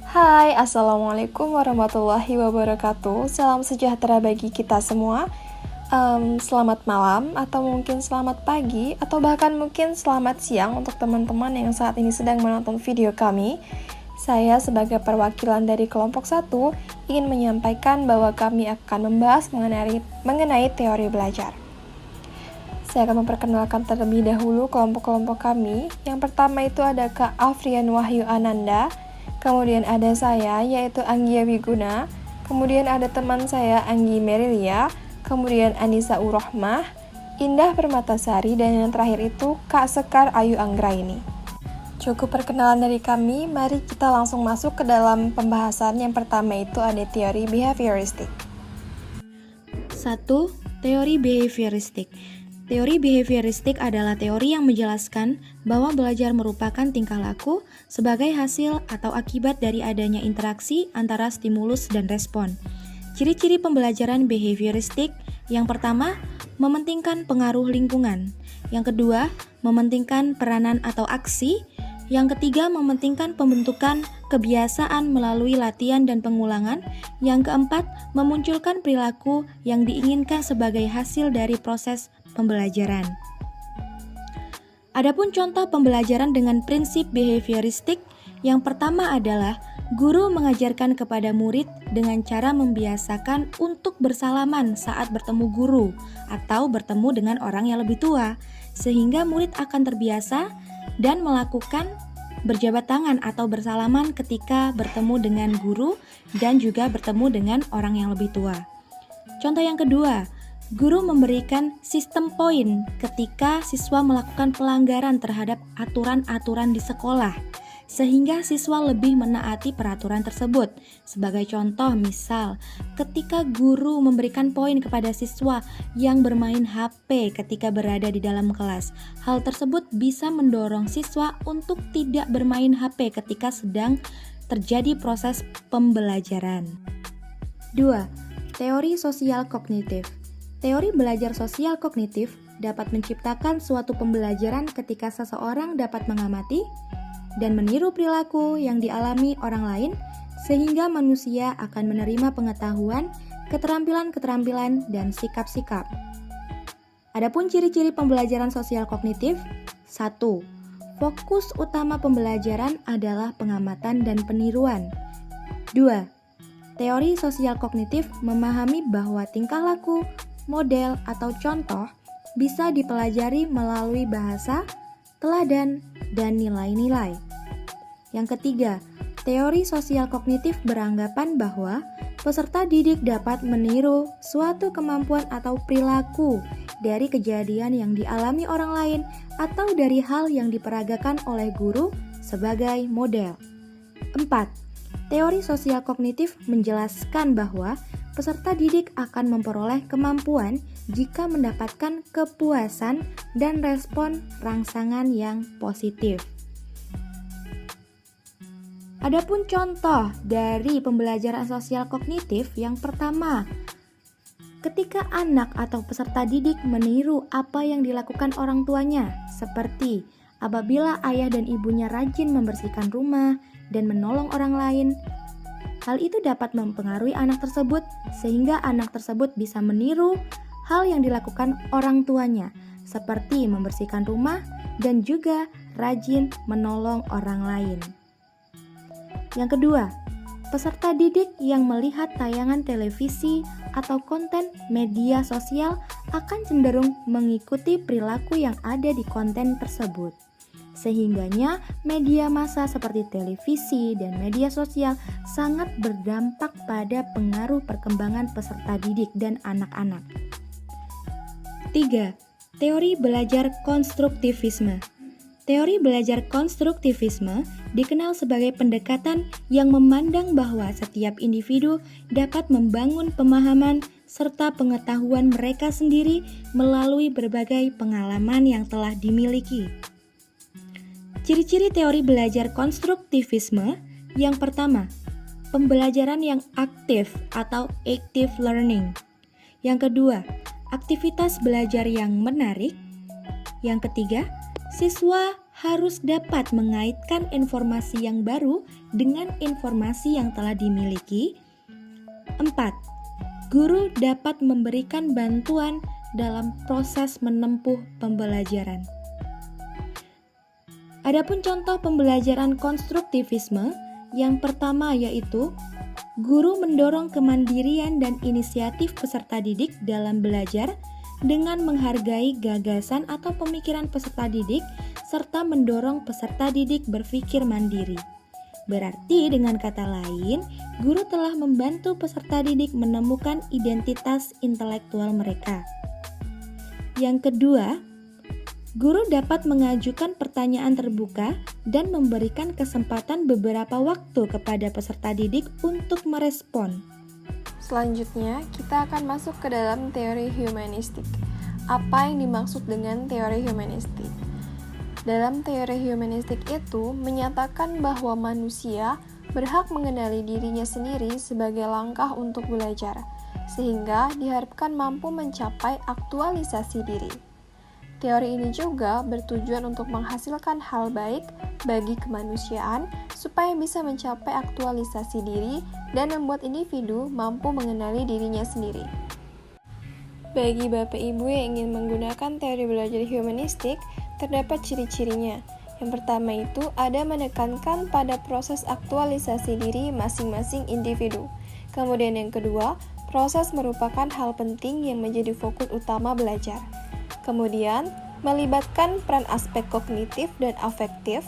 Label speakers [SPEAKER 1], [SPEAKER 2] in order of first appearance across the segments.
[SPEAKER 1] Hai, Assalamualaikum warahmatullahi wabarakatuh. Salam sejahtera bagi kita semua. Selamat malam, atau mungkin selamat pagi, atau bahkan mungkin selamat siang untuk teman-teman yang saat ini sedang menonton video kami. Saya sebagai perwakilan dari kelompok 1 ingin menyampaikan bahwa kami akan membahas mengenai teori belajar. Saya akan memperkenalkan terlebih dahulu kelompok-kelompok kami. Yang pertama itu ada Kak Afrian Wahyu Ananda, kemudian ada saya yaitu Anggia Wiguna, kemudian ada teman saya Anggi Merilia, kemudian Anissa Urohmah, Indah Permatasari, dan yang terakhir itu Kak Sekar Ayu Anggraini. Cukup perkenalan dari kami, mari kita langsung masuk ke dalam pembahasan. Yang pertama itu ada teori behavioristik.
[SPEAKER 2] 1. Teori behavioristik. Teori behavioristik adalah teori yang menjelaskan bahwa belajar merupakan tingkah laku sebagai hasil atau akibat dari adanya interaksi antara stimulus dan respon. Ciri-ciri pembelajaran behavioristik: yang pertama, mementingkan pengaruh lingkungan. Yang kedua, mementingkan peranan atau aksi. Yang ketiga, mementingkan pembentukan kebiasaan melalui latihan dan pengulangan. Yang keempat, memunculkan perilaku yang diinginkan sebagai hasil dari proses pembelajaran. Adapun contoh pembelajaran dengan prinsip behavioristik, yang pertama adalah guru mengajarkan kepada murid dengan cara membiasakan untuk bersalaman saat bertemu guru atau bertemu dengan orang yang lebih tua, sehingga murid akan terbiasa dan melakukan berjabat tangan atau bersalaman ketika bertemu dengan guru dan juga bertemu dengan orang yang lebih tua. Contoh yang kedua, guru memberikan sistem poin ketika siswa melakukan pelanggaran terhadap aturan-aturan di sekolah, sehingga siswa lebih menaati peraturan tersebut. Sebagai contoh, misal, ketika guru memberikan poin kepada siswa yang bermain HP ketika berada di dalam kelas, hal tersebut bisa mendorong siswa untuk tidak bermain HP ketika sedang terjadi proses pembelajaran. 2. Teori sosial kognitif. Teori belajar sosial kognitif dapat menciptakan suatu pembelajaran ketika seseorang dapat mengamati dan meniru perilaku yang dialami orang lain, sehingga manusia akan menerima pengetahuan, keterampilan-keterampilan, dan sikap-sikap. Adapun ciri-ciri pembelajaran sosial kognitif: 1. Fokus utama pembelajaran adalah pengamatan dan peniruan. 2. Teori sosial kognitif memahami bahwa tingkah laku, model, atau contoh bisa dipelajari melalui bahasa, teladan, dan nilai-nilai. Yang ketiga, teori sosial kognitif beranggapan bahwa peserta didik dapat meniru suatu kemampuan atau perilaku dari kejadian yang dialami orang lain atau dari hal yang diperagakan oleh guru sebagai model. 4. Teori sosial kognitif menjelaskan bahwa peserta didik akan memperoleh kemampuan jika mendapatkan kepuasan dan respon rangsangan yang positif. Adapun contoh dari pembelajaran sosial kognitif, yang pertama, ketika anak atau peserta didik meniru apa yang dilakukan orang tuanya, seperti apabila ayah dan ibunya rajin membersihkan rumah dan menolong orang lain. Hal itu dapat mempengaruhi anak tersebut sehingga anak tersebut bisa meniru hal yang dilakukan orang tuanya, seperti membersihkan rumah dan juga rajin menolong orang lain. Yang kedua, peserta didik yang melihat tayangan televisi atau konten media sosial akan cenderung mengikuti perilaku yang ada di konten tersebut. Sehingganya media massa seperti televisi dan media sosial sangat berdampak pada pengaruh perkembangan peserta didik dan anak-anak. 3. Teori belajar konstruktivisme. Teori belajar konstruktivisme dikenal sebagai pendekatan yang memandang bahwa setiap individu dapat membangun pemahaman serta pengetahuan mereka sendiri melalui berbagai pengalaman yang telah dimiliki. Ciri-ciri teori belajar konstruktivisme: yang pertama, pembelajaran yang aktif atau active learning. Yang kedua, aktivitas belajar yang menarik. Yang ketiga, siswa harus dapat mengaitkan informasi yang baru dengan informasi yang telah dimiliki. 4. Guru dapat memberikan bantuan dalam proses menempuh pembelajaran. Adapun contoh pembelajaran konstruktivisme, yang pertama yaitu guru mendorong kemandirian dan inisiatif peserta didik dalam belajar dengan menghargai gagasan atau pemikiran peserta didik serta mendorong peserta didik berpikir mandiri. Berarti dengan kata lain, guru telah membantu peserta didik menemukan identitas intelektual mereka. Yang kedua, guru dapat mengajukan pertanyaan terbuka dan memberikan kesempatan beberapa waktu kepada peserta didik untuk merespon.
[SPEAKER 1] Selanjutnya, kita akan masuk ke dalam teori humanistik. Apa yang dimaksud dengan teori humanistik? Dalam teori humanistik itu menyatakan bahwa manusia berhak mengenali dirinya sendiri sebagai langkah untuk belajar, sehingga diharapkan mampu mencapai aktualisasi diri. Teori ini juga bertujuan untuk menghasilkan hal baik bagi kemanusiaan supaya bisa mencapai aktualisasi diri dan membuat individu mampu mengenali dirinya sendiri. Bagi Bapak Ibu yang ingin menggunakan teori belajar humanistik, terdapat ciri-cirinya. Yang pertama itu ada menekankan pada proses aktualisasi diri masing-masing individu. Kemudian yang kedua, proses merupakan hal penting yang menjadi fokus utama belajar. Kemudian, melibatkan peran aspek kognitif dan afektif.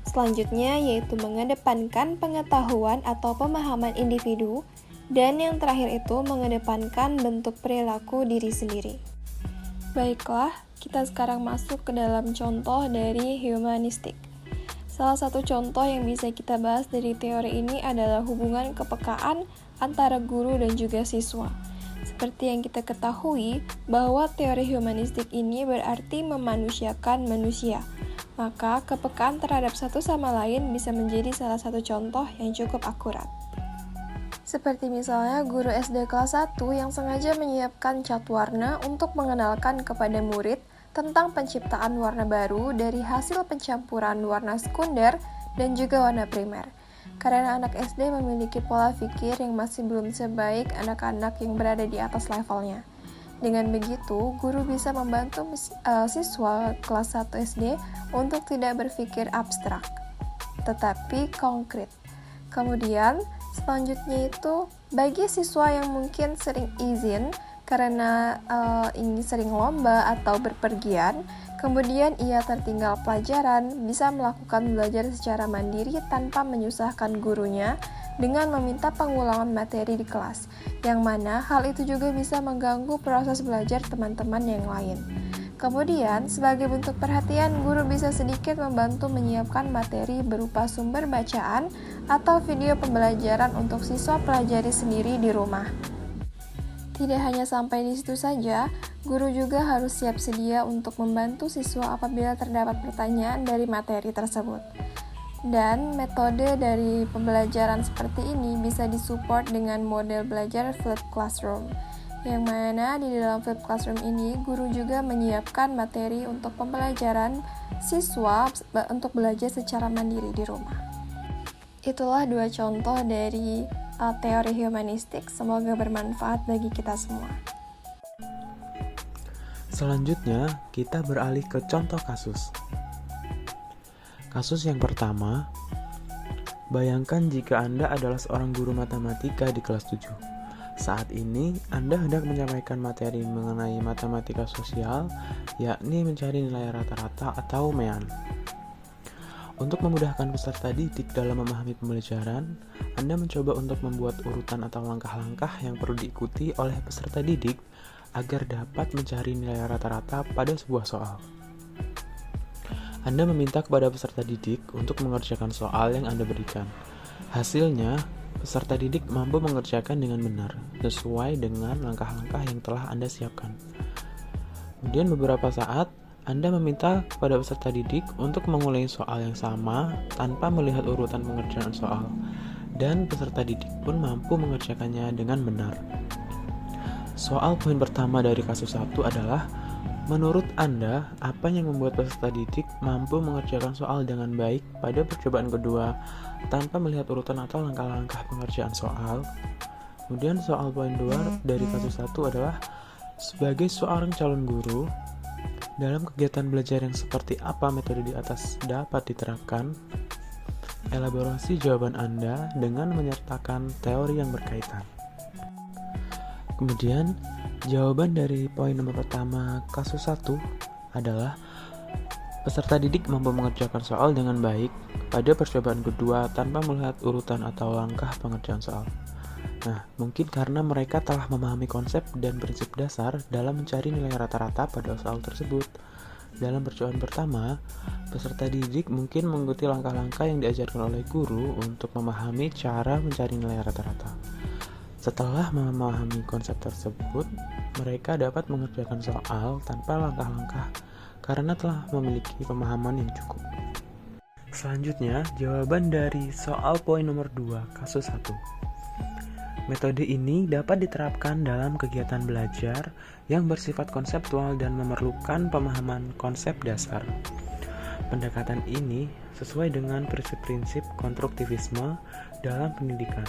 [SPEAKER 1] Selanjutnya yaitu mengedepankan pengetahuan atau pemahaman individu. Dan yang terakhir itu mengedepankan bentuk perilaku diri sendiri. Baiklah, kita sekarang masuk ke dalam contoh dari humanistik. Salah satu contoh yang bisa kita bahas dari teori ini adalah hubungan kepekaan antara guru dan juga siswa. Seperti yang kita ketahui, bahwa teori humanistik ini berarti memanusiakan manusia. Maka, kepekaan terhadap satu sama lain bisa menjadi salah satu contoh yang cukup akurat. Seperti misalnya guru SD kelas 1 yang sengaja menyiapkan cat warna untuk mengenalkan kepada murid tentang penciptaan warna baru dari hasil pencampuran warna sekunder dan juga warna primer. Karena anak SD memiliki pola pikir yang masih belum sebaik anak-anak yang berada di atas levelnya. Dengan begitu, guru bisa membantu siswa kelas 1 SD untuk tidak berpikir abstrak, tetapi konkret. Kemudian, selanjutnya itu, bagi siswa yang mungkin sering izin karena ingin sering lomba atau berpergian, kemudian ia tertinggal pelajaran, bisa melakukan belajar secara mandiri tanpa menyusahkan gurunya dengan meminta pengulangan materi di kelas, yang mana hal itu juga bisa mengganggu proses belajar teman-teman yang lain. Kemudian, sebagai bentuk perhatian, guru bisa sedikit membantu menyiapkan materi berupa sumber bacaan atau video pembelajaran untuk siswa pelajari sendiri di rumah. Tidak hanya sampai di situ saja, guru juga harus siap sedia untuk membantu siswa apabila terdapat pertanyaan dari materi tersebut. Dan metode dari pembelajaran seperti ini bisa disupport dengan model belajar flipped classroom, yang mana di dalam flipped classroom ini guru juga menyiapkan materi untuk pembelajaran siswa untuk belajar secara mandiri di rumah. Itulah dua contoh dari teori humanistik, semoga bermanfaat bagi kita semua.
[SPEAKER 3] Selanjutnya, kita beralih ke contoh kasus. Kasus yang pertama, bayangkan jika Anda adalah seorang guru matematika di kelas 7. Saat ini, Anda hendak menyampaikan materi mengenai matematika sosial, yakni mencari nilai rata-rata atau MEAN. Untuk memudahkan peserta didik dalam memahami pembelajaran, Anda mencoba untuk membuat urutan atau langkah-langkah yang perlu diikuti oleh peserta didik agar dapat mencari nilai rata-rata pada sebuah soal. Anda meminta kepada peserta didik untuk mengerjakan soal yang Anda berikan. Hasilnya, peserta didik mampu mengerjakan dengan benar, sesuai dengan langkah-langkah yang telah Anda siapkan. Kemudian beberapa saat, Anda meminta kepada peserta didik untuk mengulangi soal yang sama tanpa melihat urutan pengerjaan soal, dan peserta didik pun mampu mengerjakannya dengan benar. Soal poin pertama dari kasus 1 adalah Menurut Anda, apa yang membuat peserta didik mampu mengerjakan soal dengan baik pada percobaan kedua tanpa melihat urutan atau langkah-langkah pengerjaan soal? Kemudian soal poin 2 dari kasus 1 adalah, sebagai seorang calon guru, dalam kegiatan belajar yang seperti apa metode di atas dapat diterapkan? Elaborasi jawaban Anda dengan menyertakan teori yang berkaitan. Kemudian, jawaban dari poin nomor pertama kasus 1 adalah, peserta didik mampu mengerjakan soal dengan baik pada percobaan kedua tanpa melihat urutan atau langkah pengerjaan soal. Nah, mungkin karena mereka telah memahami konsep dan prinsip dasar dalam mencari nilai rata-rata pada soal tersebut. Dalam percobaan pertama, peserta didik mungkin mengikuti langkah-langkah yang diajarkan oleh guru untuk memahami cara mencari nilai rata-rata. Setelah memahami konsep tersebut, mereka dapat mengerjakan soal tanpa langkah-langkah karena telah memiliki pemahaman yang cukup. Selanjutnya, jawaban dari soal poin nomor 2, kasus 1. Metode ini dapat diterapkan dalam kegiatan belajar yang bersifat konseptual dan memerlukan pemahaman konsep dasar. Pendekatan ini sesuai dengan prinsip-prinsip konstruktivisme dalam pendidikan.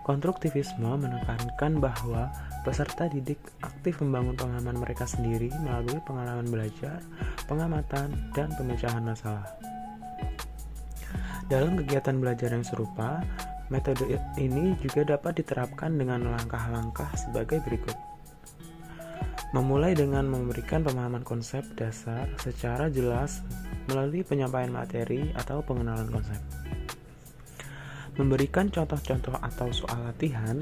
[SPEAKER 3] Konstruktivisme menekankan bahwa peserta didik aktif membangun pengalaman mereka sendiri melalui pengalaman belajar, pengamatan, dan pemecahan masalah. Dalam kegiatan belajar yang serupa, metode ini juga dapat diterapkan dengan langkah-langkah sebagai berikut. Memulai dengan memberikan pemahaman konsep dasar secara jelas melalui penyampaian materi atau pengenalan konsep. Memberikan contoh-contoh atau soal latihan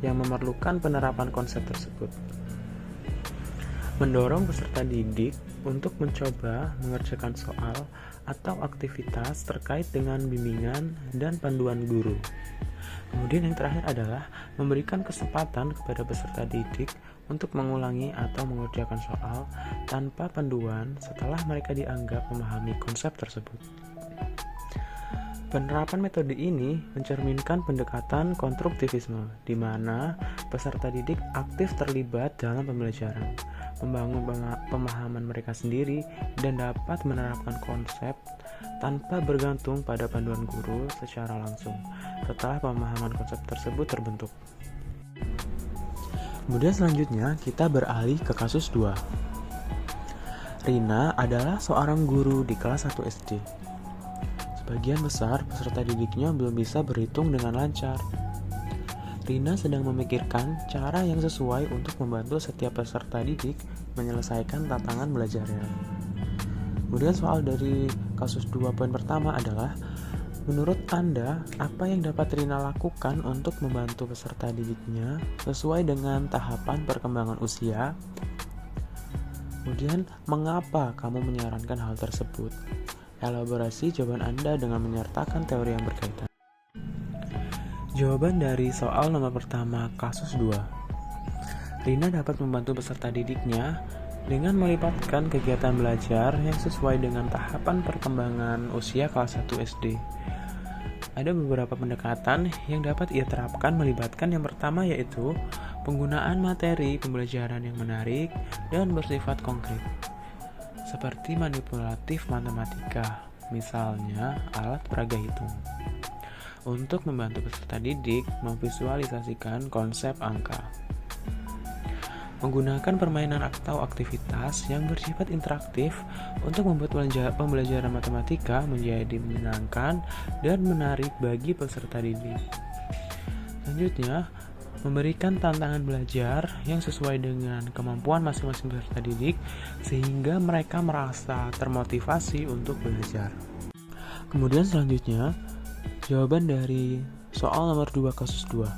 [SPEAKER 3] yang memerlukan penerapan konsep tersebut. Mendorong peserta didik untuk mencoba mengerjakan soal atau aktivitas terkait dengan bimbingan dan panduan guru. Kemudian yang terakhir adalah memberikan kesempatan kepada peserta didik untuk mengulangi atau mengerjakan soal tanpa panduan setelah mereka dianggap memahami konsep tersebut. Penerapan metode ini mencerminkan pendekatan konstruktivisme, di mana peserta didik aktif terlibat dalam pembelajaran, membangun pemahaman mereka sendiri, dan dapat menerapkan konsep tanpa bergantung pada panduan guru secara langsung setelah pemahaman konsep tersebut terbentuk. Kemudian selanjutnya kita beralih ke kasus 2. Rina adalah seorang guru di kelas 1 SD. Sebagian besar peserta didiknya belum bisa berhitung dengan lancar. Rina sedang memikirkan cara yang sesuai untuk membantu setiap peserta didik menyelesaikan tantangan belajarnya. Kemudian soal dari kasus 2 poin pertama adalah, menurut Anda, apa yang dapat Rina lakukan untuk membantu peserta didiknya sesuai dengan tahapan perkembangan usia? Kemudian, mengapa kamu menyarankan hal tersebut? Elaborasi jawaban Anda dengan menyertakan teori yang berkaitan. Jawaban dari soal nomor pertama kasus 2. Rina dapat membantu peserta didiknya dengan melibatkan kegiatan belajar yang sesuai dengan tahapan perkembangan usia kelas 1 SD. Ada beberapa pendekatan yang dapat ia terapkan melibatkan yang pertama yaitu penggunaan materi pembelajaran yang menarik dan bersifat konkret, seperti manipulatif matematika, misalnya alat peraga hitung, untuk membantu peserta didik memvisualisasikan konsep angka. Menggunakan permainan atau aktivitas yang bersifat interaktif untuk membuat pembelajaran matematika menjadi menyenangkan dan menarik bagi peserta didik. Selanjutnya, memberikan tantangan belajar yang sesuai dengan kemampuan masing-masing peserta didik sehingga mereka merasa termotivasi untuk belajar. Kemudian selanjutnya, jawaban dari soal nomor 2 kasus 2.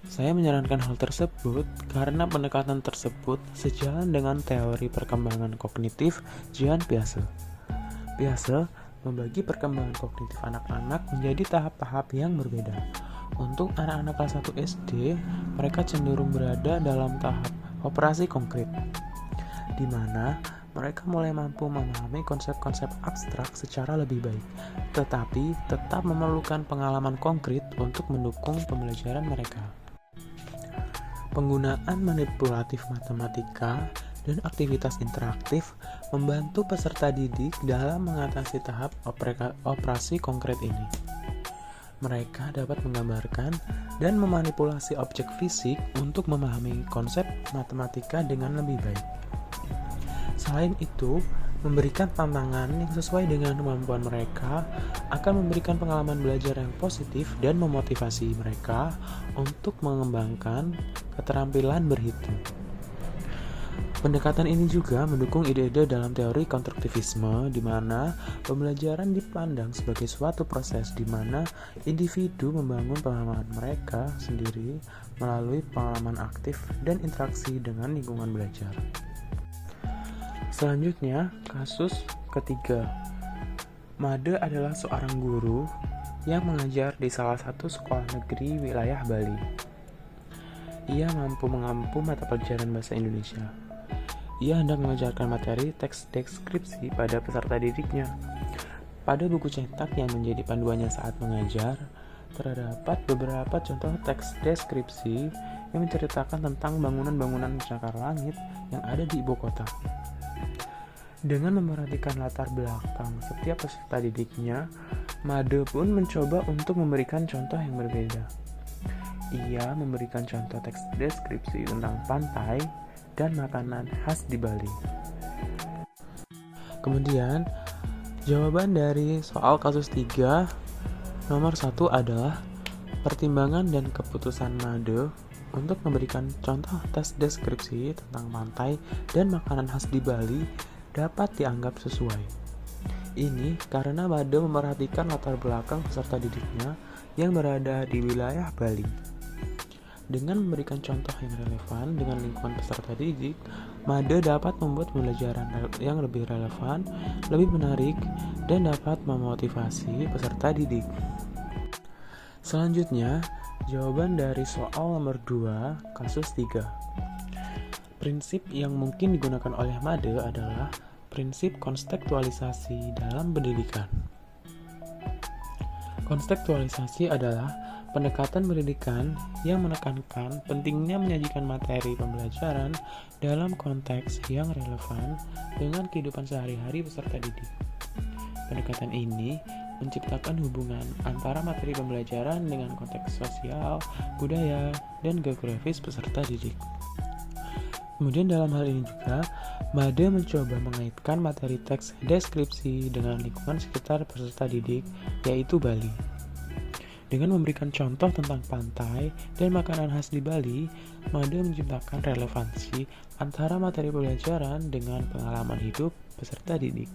[SPEAKER 3] Saya menyarankan hal tersebut karena pendekatan tersebut sejalan dengan teori perkembangan kognitif Jean Piaget. Piaget membagi perkembangan kognitif anak-anak menjadi tahap-tahap yang berbeda. Untuk anak-anak kelas 1 SD, mereka cenderung berada dalam tahap operasi konkret, di mana mereka mulai mampu memahami konsep-konsep abstrak secara lebih baik, tetapi tetap memerlukan pengalaman konkret untuk mendukung pembelajaran mereka. Penggunaan manipulatif matematika dan aktivitas interaktif membantu peserta didik dalam mengatasi tahap operasi konkret ini. Mereka dapat menggambarkan dan memanipulasi objek fisik untuk memahami konsep matematika dengan lebih baik. Selain itu, memberikan tantangan yang sesuai dengan kemampuan mereka akan memberikan pengalaman belajar yang positif dan memotivasi mereka untuk mengembangkan keterampilan berhitung. Pendekatan ini juga mendukung ide-ide dalam teori konstruktivisme, di mana pembelajaran dipandang sebagai suatu proses di mana individu membangun pemahaman mereka sendiri melalui pengalaman aktif dan interaksi dengan lingkungan belajar. Selanjutnya, kasus ketiga. Made adalah seorang guru yang mengajar di salah satu sekolah negeri wilayah Bali. Ia mampu mengampu mata pelajaran bahasa Indonesia. Ia hendak mengajarkan materi teks deskripsi pada peserta didiknya. Pada buku cetak yang menjadi panduannya saat mengajar, terdapat beberapa contoh teks deskripsi yang menceritakan tentang bangunan-bangunan pencakar langit yang ada di ibu kota. Dengan memperhatikan latar belakang setiap peserta didiknya, Made pun mencoba untuk memberikan contoh yang berbeda. Ia memberikan contoh teks deskripsi tentang pantai dan makanan khas di Bali. Kemudian, jawaban dari soal kasus 3 nomor 1 adalah pertimbangan dan keputusan Made untuk memberikan contoh tes deskripsi tentang pantai dan makanan khas di Bali dapat dianggap sesuai. Ini karena Made memperhatikan latar belakang peserta didiknya yang berada di wilayah Bali. Dengan memberikan contoh yang relevan dengan lingkungan peserta didik, Made dapat membuat pembelajaran yang lebih relevan, lebih menarik, dan dapat memotivasi peserta didik. Selanjutnya, jawaban dari soal nomor 2, kasus 3. Prinsip yang mungkin digunakan oleh Made adalah prinsip kontekstualisasi dalam pendidikan. Kontekstualisasi adalah pendekatan pendidikan yang menekankan pentingnya menyajikan materi pembelajaran dalam konteks yang relevan dengan kehidupan sehari-hari peserta didik. Pendekatan ini menciptakan hubungan antara materi pembelajaran dengan konteks sosial, budaya, dan geografis peserta didik. Kemudian dalam hal ini juga, Made mencoba mengaitkan materi teks deskripsi dengan lingkungan sekitar peserta didik, yaitu Bali. Dengan memberikan contoh tentang pantai dan makanan khas di Bali, Made menciptakan relevansi antara materi pembelajaran dengan pengalaman hidup peserta didik.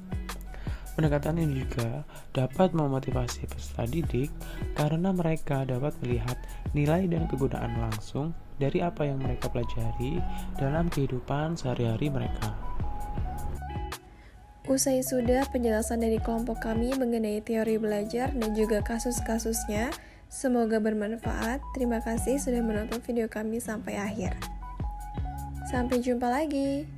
[SPEAKER 3] Pendekatan ini juga dapat memotivasi peserta didik karena mereka dapat melihat nilai dan kegunaan langsung dari apa yang mereka pelajari dalam kehidupan sehari-hari mereka.
[SPEAKER 1] Usai sudah penjelasan dari kelompok kami mengenai teori belajar dan juga kasus-kasusnya, semoga bermanfaat. Terima kasih sudah menonton video kami sampai akhir. Sampai jumpa lagi.